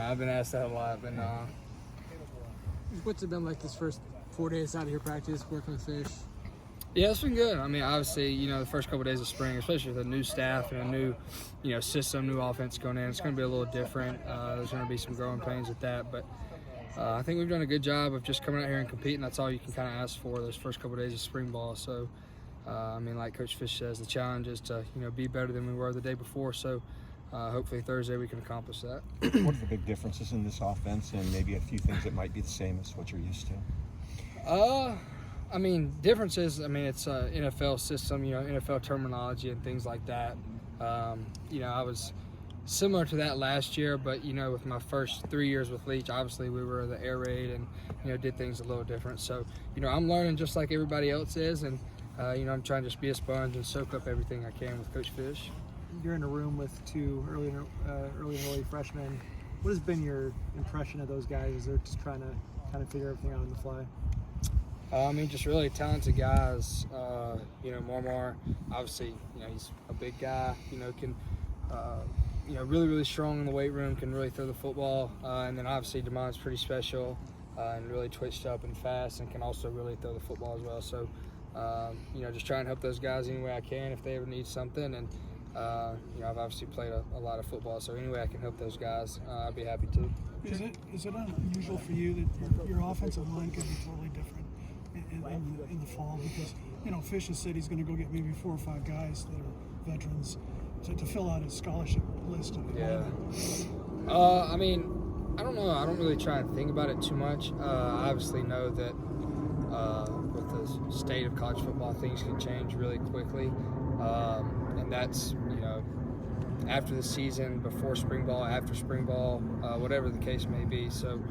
I've been asked that a lot, but no. What's it been like this first 4 days out of your practice, working with fish? Yeah, it's been good. I mean, obviously, the first couple of days of spring, especially with a new staff and a new, system, new offense going in, it's going to be a little different. There's going to be some growing pains with that, but I think we've done a good job of just coming out here and competing. That's all you can kind of ask for those first couple of days of spring ball. So, like Coach Fish says, the challenge is to, be better than we were the day before. So, hopefully Thursday we can accomplish that. What are the big differences in this offense, and maybe a few things that might be the same as what you're used to? Differences, it's an NFL system, NFL terminology and things like that. I was similar to that last year, but, with my first 3 years with Leach, obviously we were the air raid and, did things a little different. So, I'm learning just like everybody else is, and, I'm trying to just be a sponge and soak up everything I can with Coach Fish. You're in a room with two early freshmen. What has been your impression of those guys as they're just trying to kind of figure everything out on the fly? Just really talented guys. Marmar, obviously, he's a big guy, can, really, really strong in the weight room, can really throw the football. And then obviously Damon's pretty special and really twitched up and fast and can also really throw the football as well. So, just try and help those guys any way I can if they ever need something. And, I've obviously played a lot of football, so any way I can help those guys, I'd be happy to. Is it unusual for you that your offensive line could be totally different in the fall? Because, Fish has said he's going to go get maybe 4 or 5 guys that are veterans to fill out his scholarship list. Yeah. I don't know. I don't really try and think about it too much. I obviously know that with the state of college football, things can change really quickly. And that's, after the season, before spring ball, after spring ball, whatever the case may be. So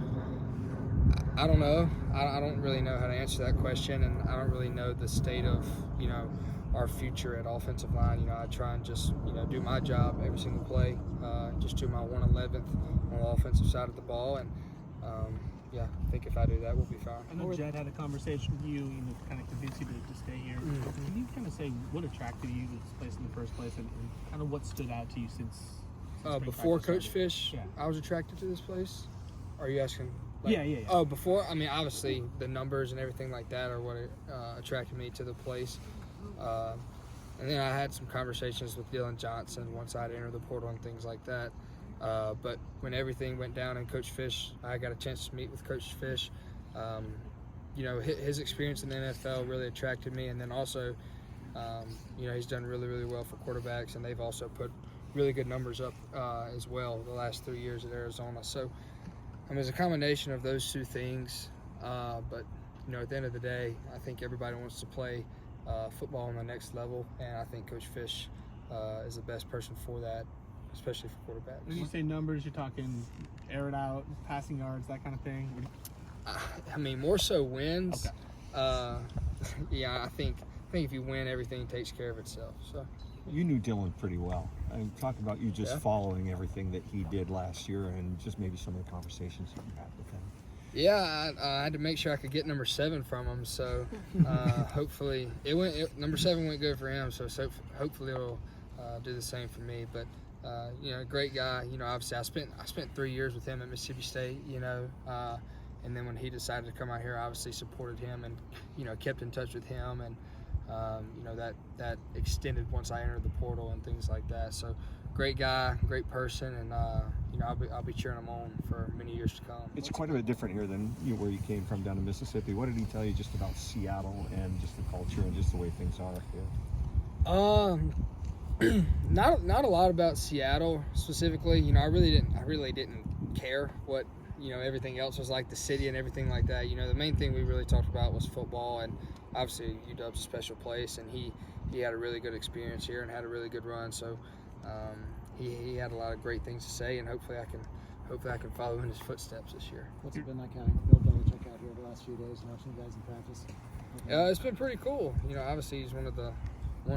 I don't know. I don't really know how to answer that question, and I don't really know the state of, our future at offensive line. I try and just, do my job every single play, just do my 1/11th on the offensive side of the ball, and I think if I do that, we'll be fine. I know Jed had a conversation with you, kind of convinced you to stay here. Mm-hmm. Can you kind of say what attracted you to this place in the first place, and kind of what stood out to you since before Coach started? Fish, Yeah. I was attracted to this place? Are you asking? Yeah. Oh, before? Obviously the numbers and everything like that are what attracted me to the place. And then I had some conversations with Dylan Johnson once I'd entered the portal and things like that. But when everything went down and Coach Fish, I got a chance to meet with Coach Fish. His experience in the NFL really attracted me. And then also, he's done really, really well for quarterbacks, and they've also put really good numbers up as well the last 3 years at Arizona. So, it's a combination of those two things. But, at the end of the day, I think everybody wants to play football on the next level, and I think Coach Fish is the best person for that, especially for quarterbacks. When you say numbers, you're talking air it out, passing yards, that kind of thing? More so wins. Okay. I think if you win, everything takes care of itself. So You knew Dylan pretty well. Talk about you just following everything that he did last year, and just maybe some of the conversations that you had with him. Yeah, I had to make sure I could get number 7 from him. So hopefully number 7 went good for him. So hopefully it'll do the same for me. But great guy. Obviously I spent 3 years with him at Mississippi State. And then when he decided to come out here, I obviously supported him and kept in touch with him, and that extended once I entered the portal and things like that. So great guy, great person, and I'll be cheering him on for many years to come. It's quite a bit different here than where you came from down in Mississippi. What did he tell you just about Seattle and just the culture and just the way things are here? Not a lot about Seattle specifically. I really didn't care what everything else was like, the city and everything like that. The main thing we really talked about was football, and obviously UW's a special place, and he had a really good experience here and had a really good run. So he had a lot of great things to say, and hopefully I can follow in his footsteps this year. What's it been like having Bill Belichick out here the last few days and watching you guys in practice? It's been pretty cool. Obviously he's one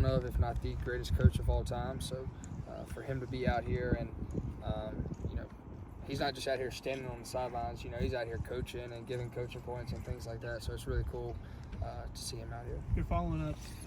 of, if not the greatest coach of all time. So for him to be out here and he's not just out here standing on the sidelines. He's out here coaching and giving coaching points and things like that. So it's really cool to see him out here. You're following up